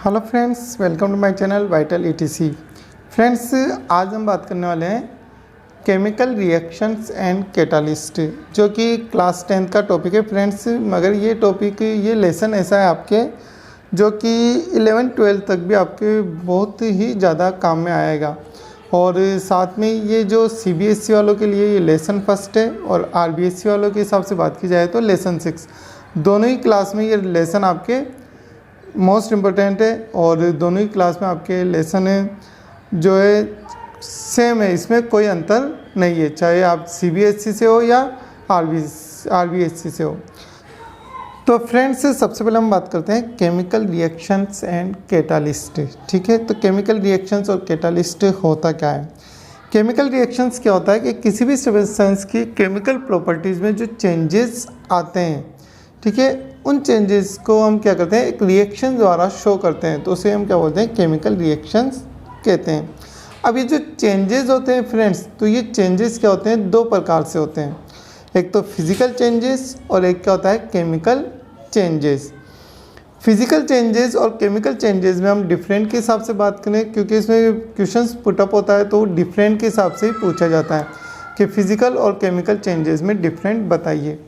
Hello friends, welcome to my channel vital etc. Friends, आज हम बात करने वाले हैं केमिकल रिएक्शंस एंड कैटालिस्ट, जो कि क्लास 10th का टॉपिक है फ्रेंड्स। मगर ये लेसन ऐसा है आपके जो कि 11th-12th तक भी आपके बहुत ही ज़्यादा काम में आएगा। और साथ में ये जो सीबीएसई वालों के लिए ये लेसन फर्स्ट है और आरबीएसई वालों के हिसाब से बात की जाए तो लेसन 6। दोनों ही क्लास में ये लेसन आपके मोस्ट इम्पोर्टेंट है और दोनों ही क्लास में आपके लेसन जो है सेम है, इसमें कोई अंतर नहीं है, चाहे आप सीबीएसई से हो या आरबीएसई से हो। तो फ्रेंड्स, सबसे पहले हम बात करते हैं केमिकल रिएक्शंस एंड कैटालिस्ट। ठीक है, तो केमिकल रिएक्शंस और कैटालिस्ट होता क्या है? केमिकल रिएक्शंस क्या होता है कि किसी भी सब्सटेंस की केमिकल प्रॉपर्टीज़ में जो चेंजेस आते हैं, ठीक है, उन चेंजेस को हम क्या करते हैं, एक रिएक्शन द्वारा शो करते हैं, तो उसे हम क्या बोलते हैं, केमिकल रिएक्शंस कहते हैं। अब ये जो चेंजेस होते हैं फ्रेंड्स, तो ये चेंजेस क्या होते हैं, दो प्रकार से होते हैं। एक तो फिजिकल चेंजेस और एक क्या होता है, केमिकल चेंजेस। फिजिकल चेंजेस और केमिकल चेंजेस में हम डिफरेंट के हिसाब से बात करें, क्योंकि इसमें क्वेश्चंस पुटअप होता है तो डिफरेंट के हिसाब से ही पूछा जाता है कि फिजिकल और केमिकल चेंजेस में डिफरेंट बताइए।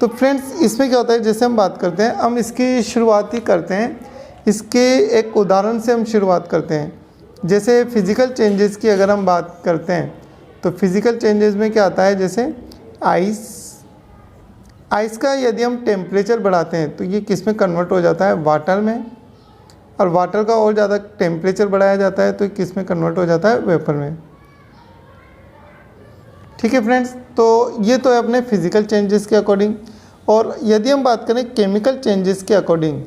तो फ्रेंड्स, इसमें क्या होता है, जैसे हम बात करते हैं, हम इसकी शुरुआत ही करते हैं, इसके एक उदाहरण से हम शुरुआत करते हैं। जैसे फिजिकल चेंजेस की अगर हम बात करते हैं तो फिजिकल चेंजेस में क्या आता है, जैसे आइस का यदि हम टेम्परेचर बढ़ाते हैं तो ये किस में कन्वर्ट हो जाता है, वाटर में, और वाटर का और ज़्यादा टेम्परेचर बढ़ाया जाता है तो किस में कन्वर्ट हो जाता है, वेपर में। ठीक है फ्रेंड्स, तो ये तो है अपने फिजिकल चेंजेस के अकॉर्डिंग। और यदि हम बात करें केमिकल चेंजेस के अकॉर्डिंग,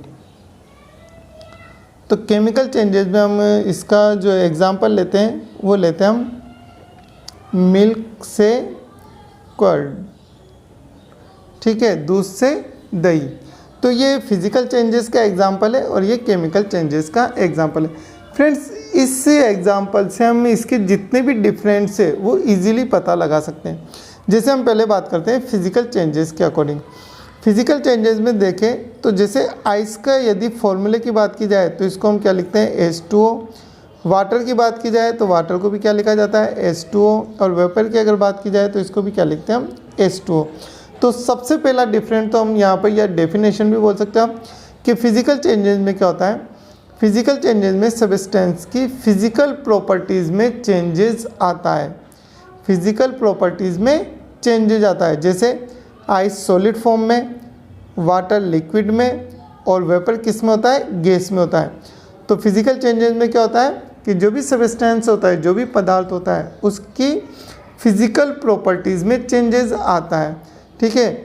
तो केमिकल चेंजेस में हम इसका जो एग्जांपल लेते हैं वो लेते हैं हम मिल्क से कर्ड, ठीक है, दूध से दही। तो ये फिजिकल चेंजेस का एग्जांपल है और ये केमिकल चेंजेस का एग्जांपल है। फ्रेंड्स, इस एग्जांपल से हम इसके जितने भी डिफरेंस है वो इजीली पता लगा सकते हैं। जैसे हम पहले बात करते हैं फिजिकल चेंजेस के अकॉर्डिंग। फिजिकल चेंजेस में देखें तो जैसे आइस का यदि फॉर्मूले की बात की जाए तो इसको हम क्या लिखते हैं, H2O। वाटर की बात की जाए तो वाटर को भी क्या लिखा जाता है, H2O। और वेपर की अगर बात की जाए तो इसको भी क्या लिखते हैं हम, H2O। तो सबसे पहला डिफरेंट तो हम यहाँ पर या डेफिनेशन भी बोल सकते हैं कि फिजिकल चेंजेस में क्या होता है, फिजिकल चेंजेस में सब्सटेंस की फिजिकल प्रॉपर्टीज़ में चेंजेस आता है, फिजिकल प्रॉपर्टीज़ में चेंजेस आता है। जैसे आइस सॉलिड फॉर्म में, वाटर लिक्विड में, और वेपर किस में होता है, गैस में होता है। तो फिजिकल चेंजेस में क्या होता है कि जो भी सब्सटेंस होता है, जो भी पदार्थ होता है, उसकी फिजिकल प्रॉपर्टीज़ में चेंजेस आता है, ठीक है।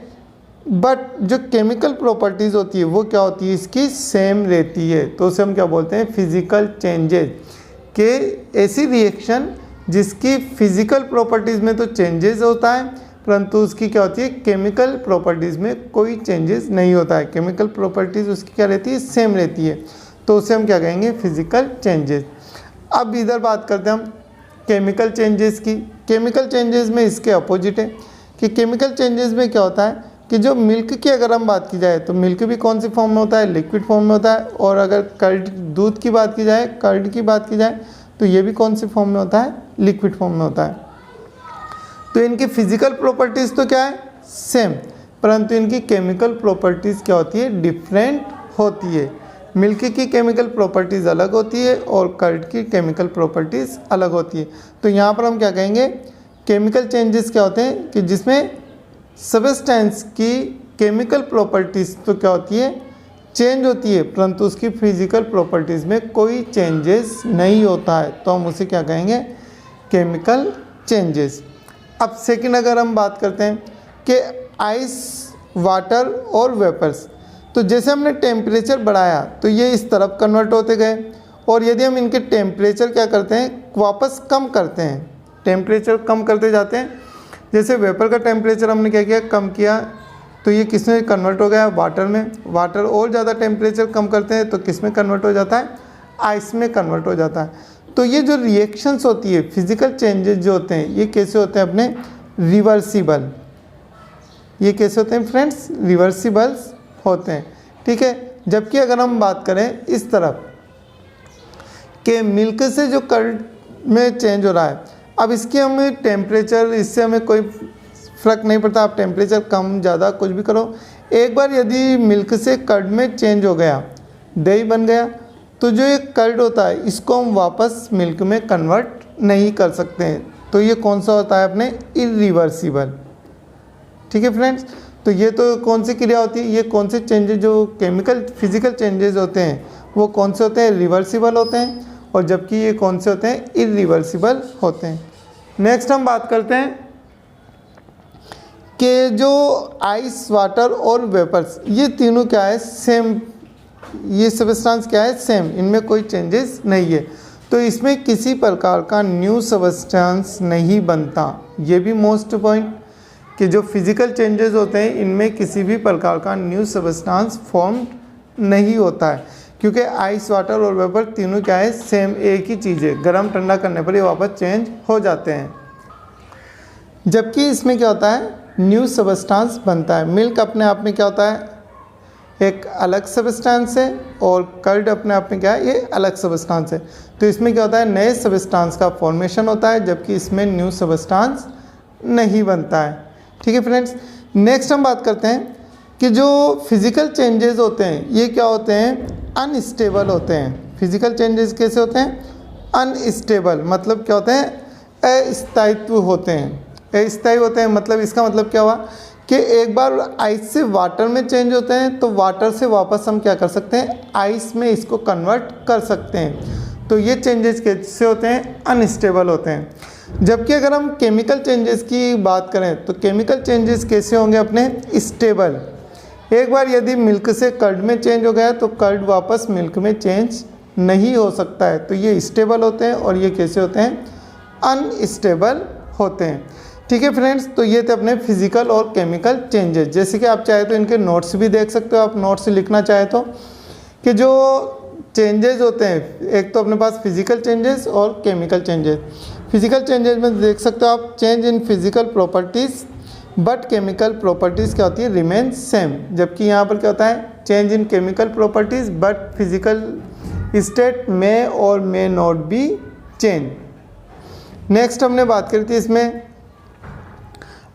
बट जो केमिकल प्रॉपर्टीज़ होती है वो क्या होती है, इसकी सेम रहती है। तो उसे हम क्या बोलते हैं, फिजिकल चेंजेस के ऐसी रिएक्शन जिसकी फिजिकल प्रॉपर्टीज़ में तो चेंजेस होता है परंतु उसकी क्या होती है, केमिकल प्रॉपर्टीज़ में कोई चेंजेस नहीं होता है, केमिकल प्रॉपर्टीज़ उसकी क्या रहती है, सेम रहती है। तो उसे हम क्या कहेंगे, फिजिकल चेंजेस। अब इधर बात करते हैं हम केमिकल चेंजेस की। केमिकल चेंजेस में इसके अपोजिट है कि केमिकल चेंजेस में क्या होता है कि जो मिल्क की अगर हम बात की जाए तो मिल्क भी कौन सी फॉर्म में होता है, लिक्विड फॉर्म में होता है। और अगर कर्ड, दूध की बात की जाए, कर्ड की बात की जाए तो ये भी कौन सी फॉर्म में होता है, लिक्विड फॉर्म में होता है। तो इनकी फिजिकल प्रॉपर्टीज़ तो क्या है, सेम, परंतु इनकी केमिकल प्रॉपर्टीज़ क्या होती है, डिफरेंट होती है। मिल्क की केमिकल प्रॉपर्टीज़ अलग होती है और कर्ड की केमिकल प्रॉपर्टीज़ अलग होती है। तो यहाँ पर हम क्या कहेंगे, केमिकल चेंजेस क्या होते हैं कि जिसमें सब्सटेंस की केमिकल प्रॉपर्टीज़ तो क्या होती है, चेंज होती है, परंतु उसकी फिजिकल प्रॉपर्टीज़ में कोई चेंजेस नहीं होता है। तो हम उसे क्या कहेंगे, केमिकल चेंजेस। अब सेकंड अगर हम बात करते हैं कि आइस, वाटर और वेपर्स, तो जैसे हमने टेम्परेचर बढ़ाया तो ये इस तरफ कन्वर्ट होते गए, और यदि हम इनके टेम्परेचर क्या करते हैं, वापस कम करते हैं, टेम्परेचर कम करते जाते हैं। जैसे वेपर का टेम्परेचर हमने क्या किया, कम किया, तो ये किस में कन्वर्ट हो गया, वाटर में। वाटर और ज़्यादा टेम्परेचर कम करते हैं तो किस में कन्वर्ट हो जाता है, आइस में कन्वर्ट हो जाता है। तो ये जो रिएक्शंस होती है, फिजिकल चेंजेस जो होते हैं, ये कैसे होते हैं, अपने रिवर्सिबल। ये कैसे होते हैं फ्रेंड्स, रिवर्सिबल्स होते हैं, ठीक है। जबकि अगर हम बात करें इस तरफ कि मिल्क से जो कर्ड में चेंज हो रहा है, अब इसकी हमें टेम्परेचर, इससे हमें कोई फ़र्क नहीं पड़ता, आप टेम्परेचर कम ज़्यादा कुछ भी करो। एक बार यदि मिल्क से कर्ड में चेंज हो गया, दही बन गया, तो जो ये कर्ड होता है इसको हम वापस मिल्क में कन्वर्ट नहीं कर सकते हैं। तो ये कौन सा होता है अपने, इरिवर्सिबल। ठीक है फ्रेंड्स, तो ये तो कौन सी क्रिया होती है, ये कौन से चेंजेस जो केमिकल फिजिकल चेंजेस होते हैं वो कौन से होते हैं, रिवर्सिबल होते हैं, और जबकि ये कौन से होते हैं, इरिवर्सिबल होते हैं। नेक्स्ट हम बात करते हैं कि जो आइस, वाटर और वेपर्स, ये तीनों क्या है, सेम, ये सब्सटेंस क्या है, सेम, इनमें कोई चेंजेस नहीं है। तो इसमें किसी प्रकार का न्यू सब्सटेंस नहीं बनता। ये भी मोस्ट पॉइंट कि जो फिजिकल चेंजेस होते हैं इनमें किसी भी प्रकार का न्यू सब्सटेंस फॉर्म नहीं होता है, क्योंकि आइस, वाटर और वेपर तीनों क्या है, सेम एक ही चीज़ है। गर्म ठंडा करने पर ये वापस चेंज हो जाते हैं। जबकि इसमें क्या होता है, न्यू सब्सटेंस बनता है। मिल्क अपने आप में क्या होता है, एक अलग सब्सटेंस है, और कर्ड अपने आप में क्या है, ये अलग सब्सटेंस है। तो इसमें क्या होता है, नए सब्सटेंस का फॉर्मेशन होता है, जबकि इसमें न्यू सब्सटेंस नहीं बनता है। ठीक है फ्रेंड्स, नेक्स्ट हम बात करते हैं कि जो फिजिकल चेंजेस होते हैं ये क्या होते हैं, अनस्टेबल होते हैं। फिजिकल चेंजेस कैसे होते हैं, अनस्टेबल, मतलब क्या होते हैं, अस्थायित्व होते हैं। अस्थायी होते हैं मतलब इसका मतलब क्या हुआ कि एक बार आइस से वाटर में चेंज होते हैं तो वाटर से वापस हम क्या कर सकते हैं, आइस में इसको कन्वर्ट कर सकते हैं। तो ये चेंजेस कैसे होते हैं, अनस्टेबल होते हैं। जबकि अगर हम केमिकल चेंजेस की बात करें तो केमिकल चेंजेस कैसे होंगे अपने, स्टेबल। एक बार यदि मिल्क से कर्ड में चेंज हो गया तो कर्ड वापस मिल्क में चेंज नहीं हो सकता है। तो ये स्टेबल होते हैं, और ये कैसे होते हैं, अनस्टेबल होते हैं। ठीक है फ्रेंड्स, तो ये थे अपने फिजिकल और केमिकल चेंजेस। जैसे कि आप चाहे तो इनके नोट्स भी देख सकते हो, आप नोट्स लिखना चाहे तो, कि जो चेंजेस होते हैं, एक तो अपने पास फिजिकल चेंजेस और केमिकल चेंजेस। फिजिकल चेंजेस में देख सकते हो आप, change in physical properties but chemical properties क्या होती है, रिमेन सेम। जबकि यहाँ पर क्या होता है, change in chemical properties but physical state में और may not be change. Next हमने बात करी थी इसमें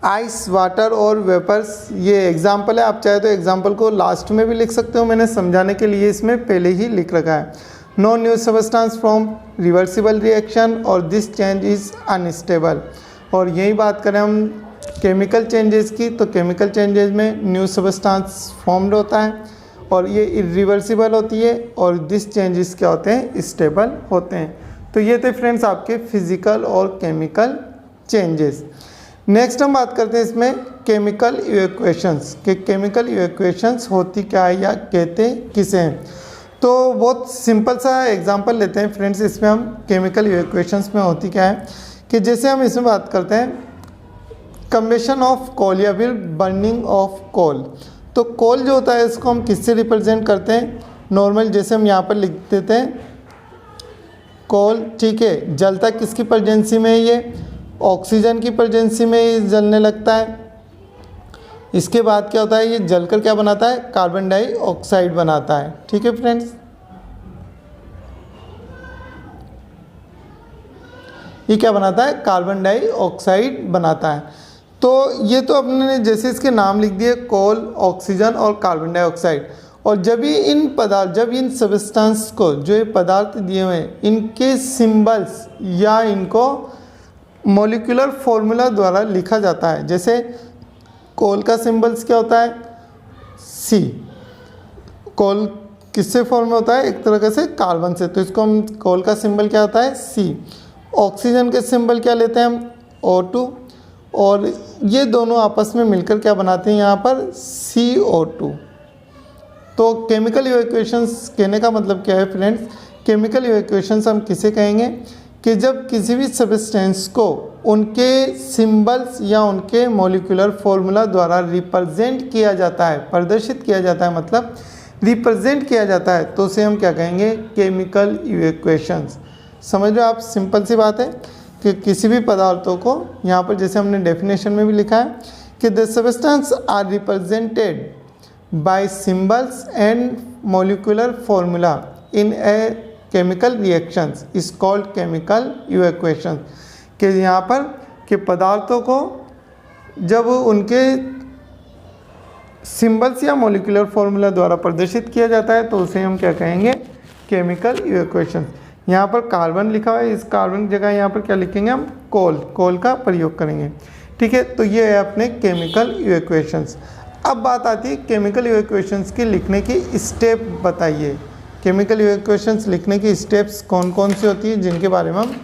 आइस, वाटर और वेपर्स, ये एग्जाम्पल है। आप चाहे तो एग्जाम्पल को लास्ट में भी लिख सकते हो, मैंने समझाने के लिए इसमें पहले ही लिख रखा है। No new substance from reversible reaction और दिस चेंज इज़ अनस्टेबल। और यही बात करें हम केमिकल चेंजेस की, तो केमिकल चेंजेस में न्यू सब्सटेंस फॉर्म्ड होता है और ये इरिवर्सिबल होती है, और दिस चेंजेस क्या होते हैं, स्टेबल होते हैं। तो ये थे फ्रेंड्स आपके फिजिकल और केमिकल चेंजेस। नेक्स्ट हम बात करते हैं इसमें केमिकल इवैक्यूएशंस, कि केमिकल इवैक्यूएशंस होती क्या है या कहते किसे हैं। तो बहुत सिंपल सा एग्जांपल लेते हैं फ्रेंड्स। इसमें हम केमिकल इवैक्यूएशंस में होती क्या है, कि जैसे हम इसमें बात करते हैं कम्बेशन ऑफ कोल या फिर बर्निंग ऑफ कोल। तो कोल जो होता है इसको हम किससे रिप्रेजेंट करते हैं, नॉर्मल जैसे हम यहाँ पर लिख देते हैं कोल। ठीक है, जलता किसकी प्रेजेंसी में है, ये ऑक्सीजन की प्रेजेंसी में ये जलने लगता है। इसके बाद क्या होता है, ये जलकर क्या बनाता है, कार्बन डाइऑक्साइड बनाता है। ठीक है फ्रेंड्स, ये क्या बनाता है, कार्बन डाइऑक्साइड बनाता है। तो ये तो अपने जैसे इसके नाम लिख दिए, कोल, ऑक्सीजन और कार्बन डाइऑक्साइड। और जब ही इन पदार्थ, जब इन सब्सटेंस को, जो ये पदार्थ दिए हुए हैं, इनके सिंबल्स या इनको मॉलिक्यूलर फॉर्मूला द्वारा लिखा जाता है। जैसे कोल का सिंबल्स क्या होता है, सी। कोल किससे फॉर्म होता है, एक तरह से कार्बन से, तो इसको हम कोल का सिंबल क्या होता है, सी। ऑक्सीजन के सिंबल क्या लेते हैं हम, O2, और ये दोनों आपस में मिलकर क्या बनाते हैं यहाँ पर, CO2। तो केमिकल इवैक्यूएशंस कहने का मतलब क्या है फ्रेंड्स, केमिकल इवैक्यूएशंस हम किसे कहेंगे कि जब किसी भी सब्सटेंस को उनके सिंबल्स या उनके मॉलिक्यूलर फॉर्मूला द्वारा रिप्रेजेंट किया जाता है, प्रदर्शित किया जाता है, मतलब रिप्रेजेंट किया जाता है, तो उसे हम क्या कहेंगे, केमिकल इवैक्यूएशंस। समझ रहे हो आप, सिंपल सी बात है कि किसी भी पदार्थों को, यहाँ पर जैसे हमने डेफिनेशन में भी लिखा है कि the substance are represented by symbols and molecular formula in a chemical reactions is called chemical evacuation. कि यहाँ पर कि पदार्थों को जब उनके सिंबल्स या मॉलिक्यूलर फॉर्मूला द्वारा प्रदर्शित किया जाता है तो उसे हम क्या कहेंगे, केमिकल इवैक्यूएशन। यहाँ पर कार्बन लिखा हुआ है, इस कार्बन की जगह यहाँ पर क्या लिखेंगे हम, कोल का प्रयोग करेंगे। ठीक है, तो ये है अपने केमिकल इवैक्यूएशंस। अब बात आती है केमिकल इवैक्यूएशंस की लिखने की स्टेप बताइए। केमिकल इवैक्यूएशंस लिखने की स्टेप्स कौन कौन सी होती है जिनके बारे में हम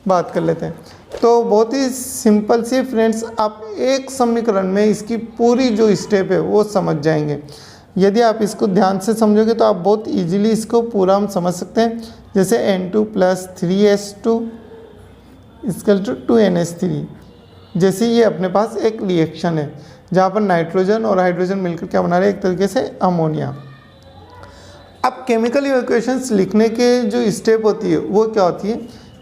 बात कर लेते हैं। तो बहुत ही सिंपल सी फ्रेंड्स, आप एक समीकरण में इसकी पूरी जो स्टेप है वो समझ जाएंगे। यदि आप इसको ध्यान से समझोगे तो आप बहुत इजीली इसको पूरा हम समझ सकते हैं। जैसे N2 + 3S2 = 2NH3, जैसे ये अपने पास एक रिएक्शन है जहाँ पर नाइट्रोजन और हाइड्रोजन मिलकर क्या बना रहे हैं, एक तरीके से अमोनिया। अब केमिकल इवैक्यूएशंस लिखने के जो स्टेप होती है वो क्या होती है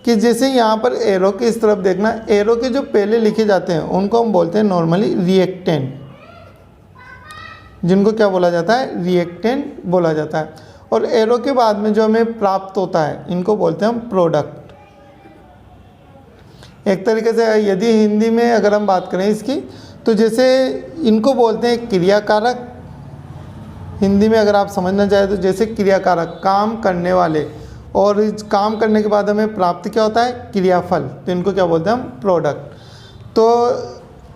कि जैसे यहाँ पर एरो के इस तरफ देखना, एरो के जो पहले लिखे जाते हैं उनको हम बोलते हैं नॉर्मली रिएक्टेंट, जिनको क्या बोला जाता है, रिएक्टेंट बोला जाता है। और एरो के बाद में जो हमें प्राप्त होता है इनको बोलते हैं हम प्रोडक्ट। एक तरीके से यदि हिंदी में अगर हम बात करें इसकी, तो जैसे इनको बोलते हैं क्रियाकारक। हिंदी में अगर आप समझना चाहें तो जैसे क्रियाकारक, काम करने वाले, और इस काम करने के बाद हमें प्राप्त क्या होता है, क्रियाफल, तो इनको क्या बोलते हैं हम, प्रोडक्ट। तो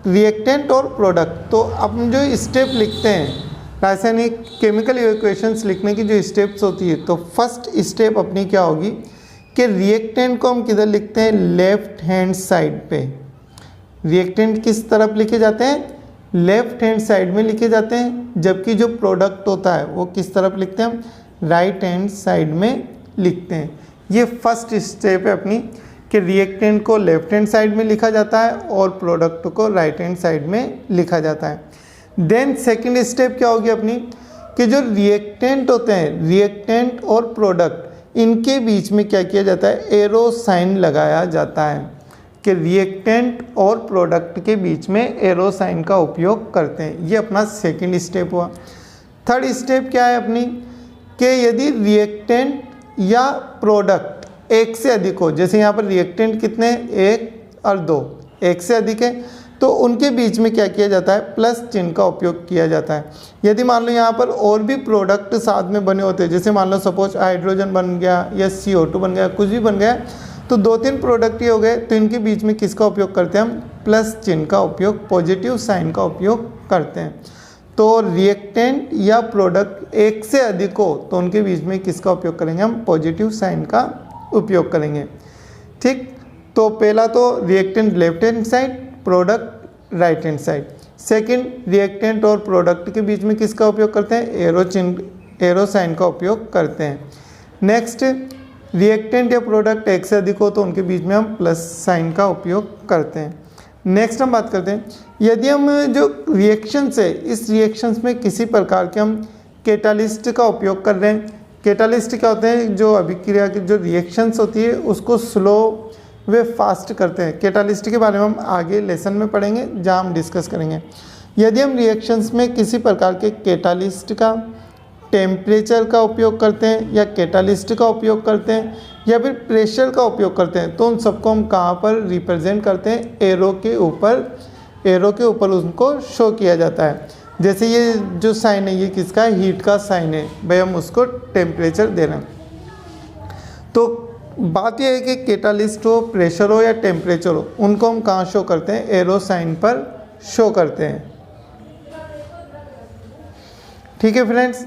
रिएक्टेंट और प्रोडक्ट। तो हम जो स्टेप लिखते हैं रासायनिक केमिकल इवैक्यूएशंस लिखने की जो स्टेप्स होती है, तो फर्स्ट स्टेप अपनी क्या होगी कि रिएक्टेंट को हम किधर लिखते हैं, लेफ्ट हैंड साइड पे। रिएक्टेंट किस तरफ लिखे जाते हैं, लेफ्ट हैंड साइड में लिखे जाते हैं, जबकि जो प्रोडक्ट होता है वो किस तरफ लिखते हैं हम, राइट हैंड साइड में लिखते हैं। ये फर्स्ट स्टेप है अपनी कि रिएक्टेंट को लेफ्ट हैंड साइड में लिखा जाता है और प्रोडक्ट को राइट हैंड साइड में लिखा जाता है। देन सेकंड स्टेप क्या होगी अपनी कि जो रिएक्टेंट होते हैं, रिएक्टेंट और प्रोडक्ट, इनके बीच में क्या किया जाता है, एरो साइन लगाया जाता है। कि रिएक्टेंट और प्रोडक्ट के बीच में एरो साइन का उपयोग करते हैं। ये अपना सेकंड स्टेप हुआ। थर्ड स्टेप क्या है अपनी कि यदि रिएक्टेंट या प्रोडक्ट एक से अधिक हो, जैसे यहाँ पर रिएक्टेंट कितने, 1 और 2, एक से अधिक है, तो उनके बीच में क्या किया जाता है, प्लस चिन्ह का उपयोग किया जाता है। यदि मान लो यहाँ पर और भी प्रोडक्ट साथ में बने होते हैं, जैसे मान लो सपोज हाइड्रोजन बन गया या CO2 बन गया, कुछ भी बन गया, तो 2-3 प्रोडक्ट ही हो गए, तो इनके बीच में किसका उपयोग करते हैं हम, प्लस चिन्ह का उपयोग, पॉजिटिव साइन का उपयोग करते हैं। तो रिएक्टेंट या प्रोडक्ट एक से अधिक हो तो उनके बीच में किसका उपयोग करेंगे हम, पॉजिटिव साइन का उपयोग करेंगे। ठीक, तो पहला तो reactant left hand side, product right hand side. Second, reactant और प्रोडक्ट के बीच में किसका उपयोग करते हैं, एरो चिन्ह, एरो साइन का उपयोग करते हैं। नेक्स्ट, रिएक्टेंट या प्रोडक्ट एक से अधिक हो तो उनके बीच में हम प्लस साइन का उपयोग करते हैं। नेक्स्ट हम बात करते हैं, यदि हम जो रिएक्शंस है, इस रिएक्शंस में किसी प्रकार के हम कैटालिस्ट का उपयोग कर रहे हैं। कैटालिस्ट क्या होते हैं, जो अभिक्रिया की जो रिएक्शंस होती है उसको स्लो वे फास्ट करते हैं। कैटालिस्ट के बारे में हम आगे लेसन में पढ़ेंगे जहाँ हम डिस्कस करेंगे। यदि हम रिएक्शंस में किसी प्रकार के कैटालिस्ट का, टेम्परेचर का उपयोग करते हैं या कैटालिस्ट का उपयोग करते हैं या फिर प्रेशर का उपयोग करते हैं, तो उन सबको हम कहाँ पर रिप्रेजेंट करते हैं, एरो के ऊपर उनको शो किया जाता है। जैसे ये जो साइन है ये किसका है, हीट का साइन है, भाई हम उसको टेम्परेचर दे रहे हैं। तो बात यह है कि कैटालिस्ट हो, प्रेशर हो या टेम्परेचर हो, उनको हम कहाँ शो करते हैं, एरो साइन पर शो करते हैं। ठीक है फ्रेंड्स,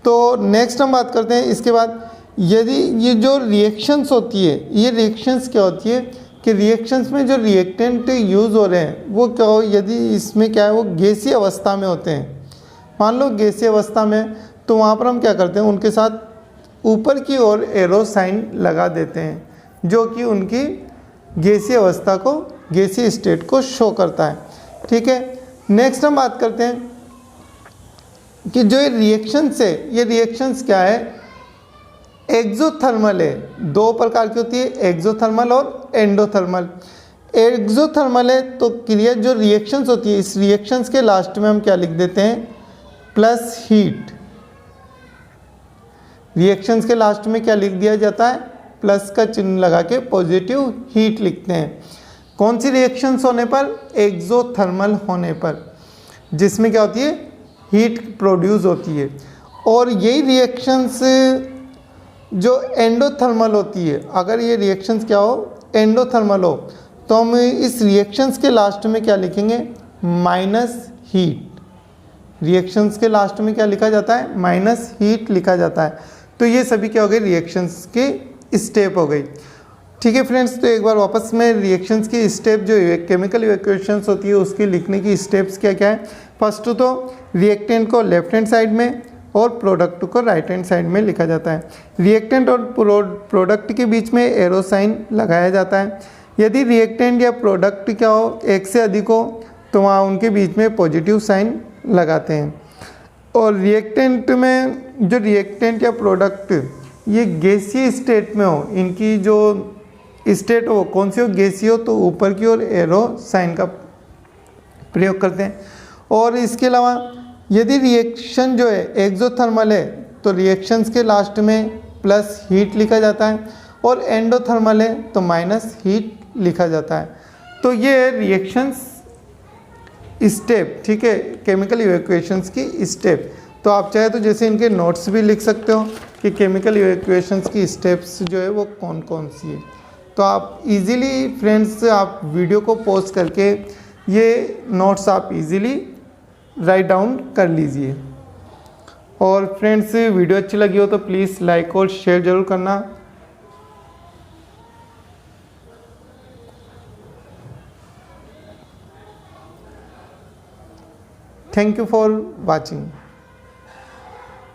तो नेक्स्ट हम बात करते हैं इसके बाद, यदि ये जो रिएक्शंस होती है, ये रिएक्शंस क्या होती है कि रिएक्शंस में जो रिएक्टेंट यूज़ हो रहे हैं वो क्या हो, यदि इसमें क्या है, वो गैसीय अवस्था में होते हैं। मान लो गैसीय अवस्था में, तो वहाँ पर हम क्या करते हैं, उनके साथ ऊपर की ओर एरो साइन लगा देते हैं, जो कि उनकी गैसीय अवस्था को, गैसीय स्टेट को शो करता है। ठीक है, नेक्स्ट हम बात करते हैं कि जो ये रिएक्शंस है, ये रिएक्शंस क्या है, एक्सोथर्मल है। 2 प्रकार की होती है, एक्सोथर्मल और एंडोथर्मल। एक्सोथर्मल है तो क्रिया जो रिएक्शंस होती है, इस रिएक्शंस के लास्ट में हम क्या लिख देते हैं, प्लस हीट। रिएक्शंस के लास्ट में क्या लिख दिया जाता है, प्लस का चिन्ह लगा के पॉजिटिव हीट लिखते हैं। कौन सी रिएक्शंस होने पर, एक्सोथर्मल होने पर, जिसमें क्या होती है, हीट प्रोड्यूस होती है। और यही रिएक्शंस जो एंडोथर्मल होती है, अगर ये रिएक्शंस क्या हो, एंडोथर्मल हो, तो हम इस रिएक्शंस के लास्ट में क्या लिखेंगे, माइनस हीट। रिएक्शंस के लास्ट में क्या लिखा जाता है, माइनस हीट लिखा जाता है। तो ये सभी क्या हो गए, रिएक्शंस के स्टेप हो गई। ठीक है फ्रेंड्स, तो एक बार वापस में रिएक्शंस की स्टेप जो केमिकल इवैक्यूएशंस होती है उसकी लिखने की स्टेप्स क्या क्या है। फर्स्ट तो रिएक्टेंट को लेफ्ट हैंड साइड में और प्रोडक्ट को राइट हैंड साइड में लिखा जाता है। रिएक्टेंट और प्रोडक्ट के बीच में एरो साइन लगाया जाता है। यदि रिएक्टेंट या प्रोडक्ट क्या हो, एक से अधिक हो, तो वहाँ उनके बीच में पॉजिटिव साइन लगाते हैं। और रिएक्टेंट में जो रिएक्टेंट या प्रोडक्ट ये गैसीय स्टेट में हो, इनकी जो स्टेट हो कौन सी हो, गैसीय हो, तो ऊपर की ओर एरो साइन का प्रयोग करते हैं। और इसके अलावा यदि रिएक्शन जो है एक्सोथर्मल है तो रिएक्शंस के लास्ट में प्लस हीट लिखा जाता है, और एंडोथर्मल है तो माइनस हीट लिखा जाता है। तो ये रिएक्शंस स्टेप, ठीक है, केमिकल इवैक्यूएशंस की स्टेप। तो आप चाहे तो जैसे इनके नोट्स भी लिख सकते हो कि केमिकल इवैक्यूएशंस की स्टेप्स जो है वो कौन कौन सी है। तो आप इजीली फ्रेंड्स, आप वीडियो को पॉज करके ये नोट्स आप इजीली राइट डाउन कर लीजिए। और फ्रेंड्स, वीडियो अच्छी लगी हो तो प्लीज़ लाइक और शेयर ज़रूर करना। Thank you for watching.